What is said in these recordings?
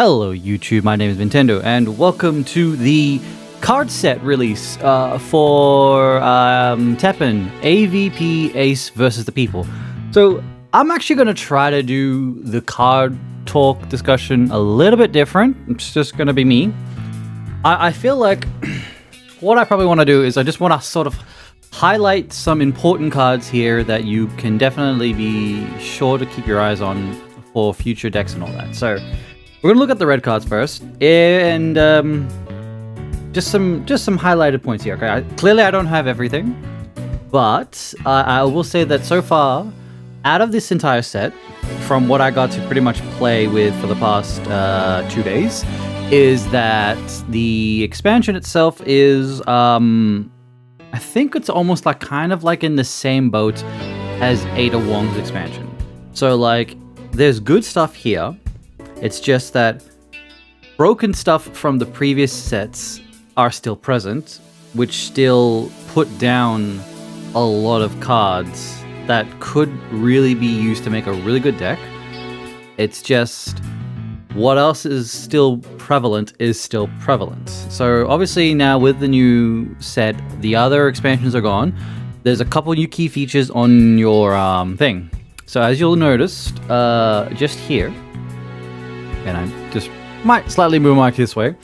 Hello YouTube, my name is Nintendo, and welcome to the card set release for TEPPEN, AVP Ace versus the People. So I'm actually going to try to do the card talk discussion a little bit different. It's just going to be me. I feel like what I probably want to do is I just want to sort of highlight some important cards here that you can definitely be sure to keep your eyes on for future decks and all that. So we're going to look at the red cards first, and just some highlighted points here. Okay, clearly I don't have everything, but I will say that so far, out of this entire set, from what I got to pretty much play with for the past 2 days, is that the expansion itself is, I think it's almost like kind of like in the same boat as Ada Wong's expansion. So like, there's good stuff here. It's just that broken stuff from the previous sets are still present, which still put down a lot of cards that could really be used to make a really good deck. It's just what else is still prevalent is still prevalent. So obviously now with the new set, the other expansions are gone. There's a couple new key features on your thing. So as you'll notice, just here, and I just might slightly move my mic this way,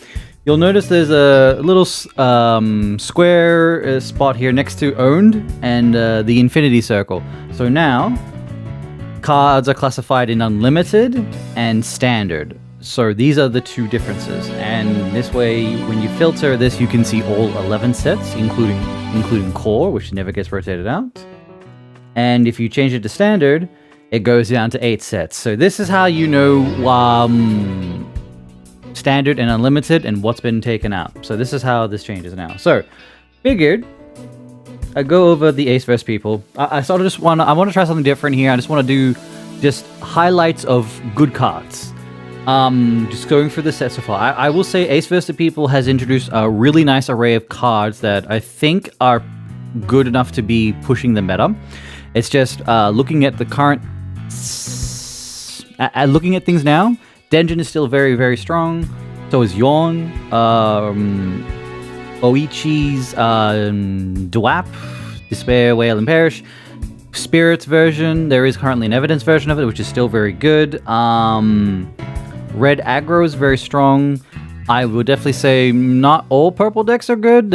you'll notice there's a little square spot here next to owned and the infinity circle. So now cards are classified in unlimited and standard. So these are the two differences, and this way when you filter this you can see all 11 sets including core, which never gets rotated out. And if you change it to standard, it goes down to 8 sets. So this is how you know standard and unlimited and what's been taken out. So this is how this changes now. So figured I go over the Ace vs People. I sort of just want to try something different here. I just want to do just highlights of good cards. Just going through the set so far. I will say Ace vs People has introduced a really nice array of cards that I think are good enough to be pushing the meta. It's just looking at the current, looking at things now. Denjin is still very, very strong. So is Yawn, Oichi's Dwap, Despair, Wail, and Perish. Spirit's version, there is currently an evidence version of it, which is still very good. Red aggro is very strong. I would definitely say not all purple decks are good,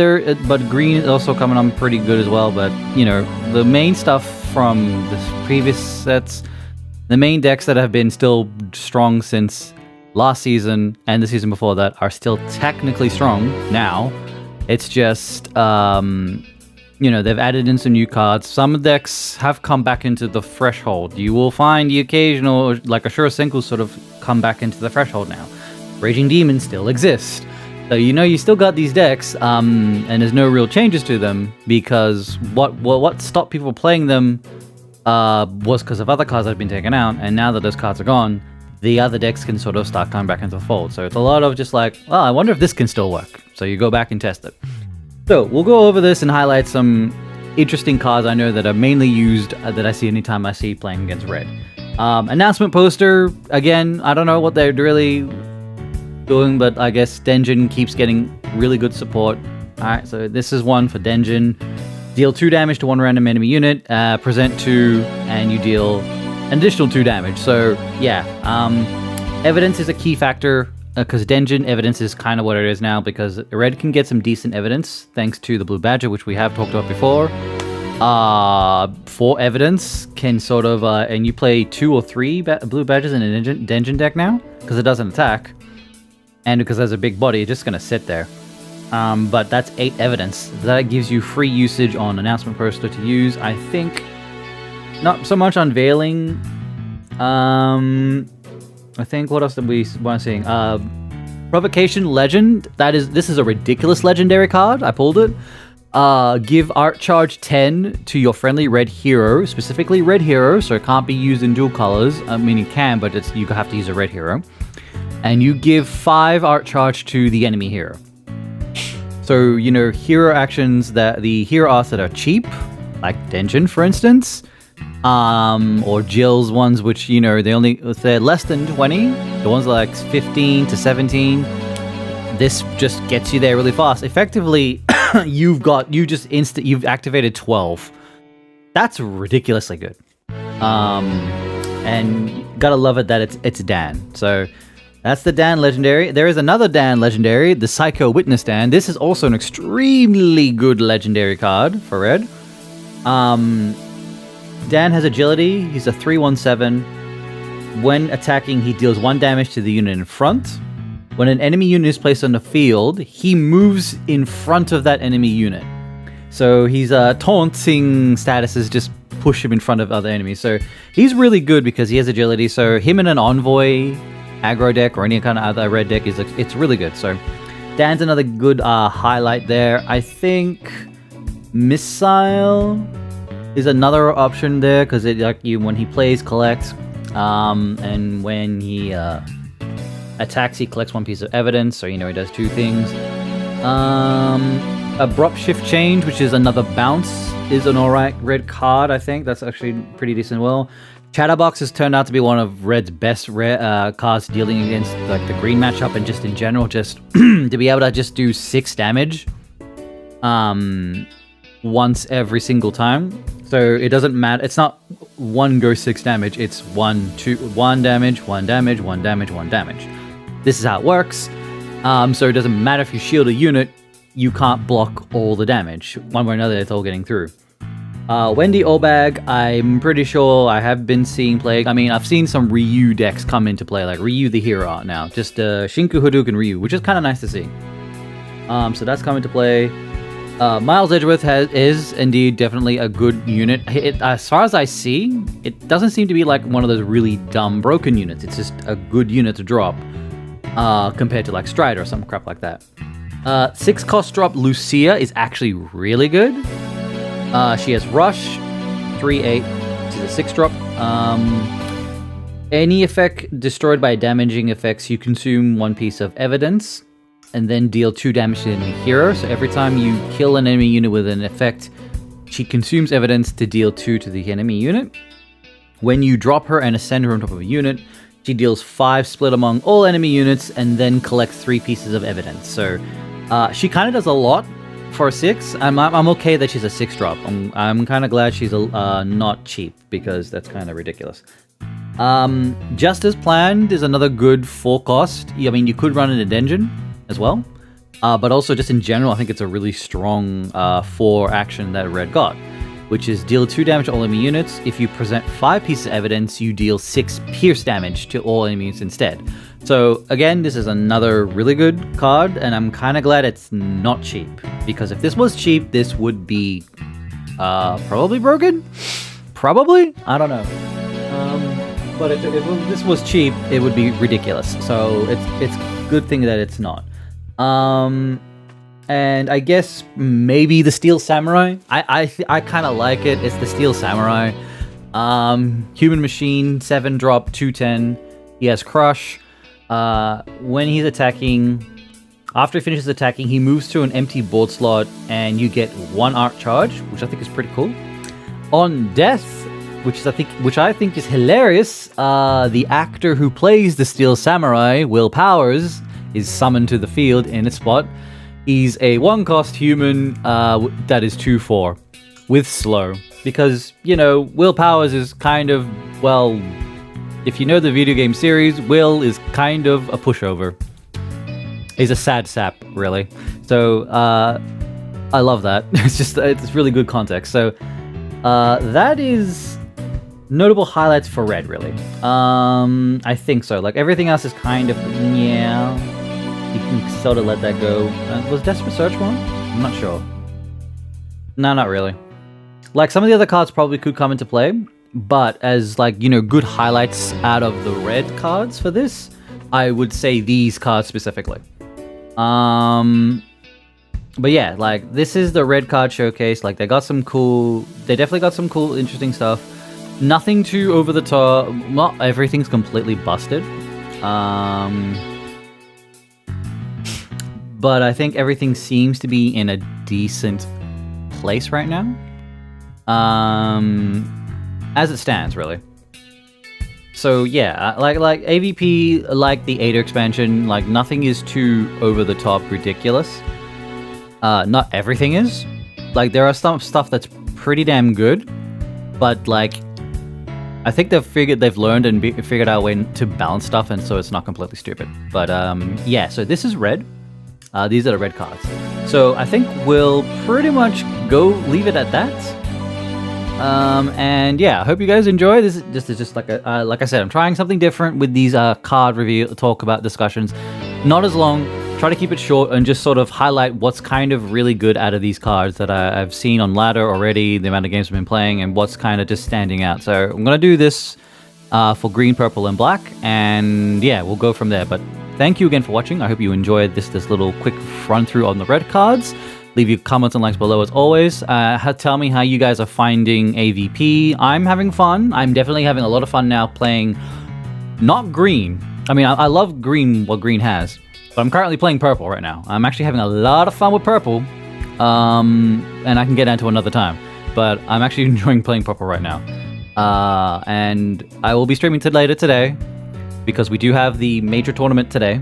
but green is also coming on pretty good as well. But, you know, the main stuff from the previous sets, the main decks that have been still strong since last season and the season before that are still technically strong now. It's just, you know, they've added in some new cards. Some decks have come back into the threshold. You will find the occasional, like Ashura Senku sort of come back into the threshold now. Raging Demons still exist. So you know you still got these decks, and there's no real changes to them, because what stopped people playing them was because of other cards that have been taken out, and now that those cards are gone, the other decks can sort of start coming back into the fold. So it's a lot of just like, well, I wonder if this can still work. So you go back and test it. So we'll go over this and highlight some interesting cards I know that are mainly used, that I see anytime I see playing against red. Announcement poster, again, I don't know what they're really doing, but I guess Denjin keeps getting really good support. Alright, so this is one for Denjin. Deal 2 damage to one random enemy unit, present 2, and you deal an additional 2 damage. So yeah, evidence is a key factor, because Denjin evidence is kind of what it is now, because red can get some decent evidence thanks to the blue badger, which we have talked about before. 4 evidence can sort of, and you play 2 or 3 blue badges in a Denjin deck now, because it doesn't attack. And because there's a big body, it's just going to sit there. But that's 8 evidence. That gives you free usage on announcement poster to use. I think not so much unveiling. I think what else did we want to see? Provocation Legend. This is a ridiculous legendary card. I pulled it. Give art charge 10 to your friendly red hero, specifically red hero, so it can't be used in dual colors. I mean, it can, but you have to use a red hero. And you give 5 art charge to the enemy hero. So, you know, hero actions that the hero arts that are cheap, like Denjin, for instance, or Jill's ones, which, you know, they're less than 20, The ones like 15 to 17, this just gets you there really fast. Effectively, you've activated 12. That's ridiculously good. And you gotta love it that it's Dan. So that's the Dan legendary. There is another Dan legendary, the Psycho Witness Dan. This is also an extremely good legendary card for red. Dan has agility. He's a 3/17. When attacking, he deals 1 damage to the unit in front. When an enemy unit is placed on the field, he moves in front of that enemy unit. So he's taunting statuses just push him in front of other enemies. So he's really good because he has agility. So him in an Envoy aggro deck or any kind of other red deck it's really good. So Dan's another good highlight there. I think Missile is another option there because when he plays collects, and when he attacks, he collects 1 piece of evidence. So he does 2 things. Abrupt Shift Change, which is another bounce, is an alright red card, I think. That's actually pretty decent. Well, Chatterbox has turned out to be one of red's best cards dealing against like the green matchup and just in general, just to be able to just do 6 damage once every single time. So it doesn't matter. It's not 1 go 6 damage. It's 1 damage, 1 damage, 1 damage, 1 damage. This is how it works. So it doesn't matter if you shield a unit, you can't block all the damage. One way or another, it's all getting through. Wendy Olbag, I'm pretty sure I have been seeing play. I mean, I've seen some Ryu decks come into play, like Ryu the hero now. Just Shinku, Hadouken, Ryu, which is kind of nice to see. So that's coming to play. Miles Edgeworth is indeed definitely a good unit. As far as I see, it doesn't seem to be like one of those really dumb broken units. It's just a good unit to drop compared to like Strider or some crap like that. 6 cost drop Lucia is actually really good. She has Rush, 3/8. She's a 6 drop. Any effect destroyed by damaging effects, you consume 1 piece of evidence and then deal 2 damage to the enemy hero. So every time you kill an enemy unit with an effect, she consumes evidence to deal 2 to the enemy unit. When you drop her and ascend her on top of a unit, she deals 5 split among all enemy units and then collects 3 pieces of evidence. So she kind of does a lot for a 6. I'm okay that she's a 6 drop. I'm kind of glad she's not cheap because that's kind of ridiculous. Just as Planned is another good 4 cost. I mean, you could run it in Dungeon as well, but also just in general, I think it's a really strong 4 action that Red got, which is deal 2 damage to all enemy units. If you present 5 pieces of evidence, you deal 6 pierce damage to all enemy units instead. So again, this is another really good card, and I'm kind of glad it's not cheap, because if this was cheap, this would be probably broken? Probably? I don't know. But if this was cheap, it would be ridiculous. So it's a good thing that it's not. And I guess maybe the Steel Samurai. I kind of like it. It's the Steel Samurai. Human Machine, 7 drop, 2/10. He has Crush. When he's attacking, after he finishes attacking, he moves to an empty board slot and you get 1 art charge, which I think is pretty cool. On death, which I think is hilarious, the actor who plays the Steel Samurai, Will Powers, is summoned to the field in its spot. He's a 1-cost human that is 2/4 with slow, because Will Powers is kind of, well, if you know the video game series, Will is kind of a pushover. He's a sad sap, really. So I love that. It's really good context. So that is notable highlights for Red, really. I think so. Like everything else is kind of you can sort of let that go. Was Desperate Search one? I'm not sure. No, not really. Like some of the other cards probably could come into play, but as good highlights out of the red cards for this, I would say these cards specifically. But yeah, like this is the red card showcase. Like they definitely got some cool, interesting stuff. Nothing too over the top. Not everything's completely busted. But I think everything seems to be in a decent place right now. As it stands, really. So yeah, like AVP, like the Ada expansion, like nothing is too over the top ridiculous. Not everything is. Like there are some stuff that's pretty damn good, but like I think they've learned and figured out a way to balance stuff, and so it's not completely stupid. But yeah, so this is red. These are the red cards. So I think we'll pretty much leave it at that. And yeah, I hope you guys enjoy. This is just like like I said, I'm trying something different with these card review talk about discussions. Not as long. Try to keep it short and just sort of highlight what's kind of really good out of these cards that I've seen on ladder already, the amount of games I've been playing, and what's kind of just standing out. So I'm gonna do this for green, purple, and black, and yeah, we'll go from there. But thank you again for watching. I hope you enjoyed this little quick run through on the red cards. Leave your comments and likes below as always. Tell me how you guys are finding AVP. I'm having fun. I'm definitely having a lot of fun now playing not green. I mean, I love green, what green has, but I'm currently playing purple right now. I'm actually having a lot of fun with purple, and I can get into another time. But I'm actually enjoying playing purple right now. And I will be streaming later today, because we do have the major tournament today,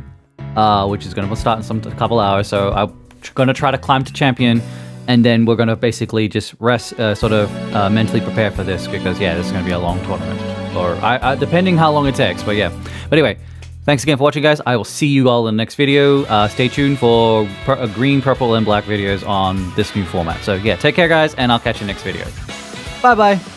which is going to start in a couple hours. So I'm going to try to climb to champion, and then we're going to basically just rest, mentally prepare for this, because yeah, this is going to be a long tournament, or depending how long it takes. But yeah, but anyway, thanks again for watching, guys. I will see you all in the next video. Stay tuned for green, purple, and black videos on this new format. So yeah, take care, guys, and I'll catch you next video. Bye bye.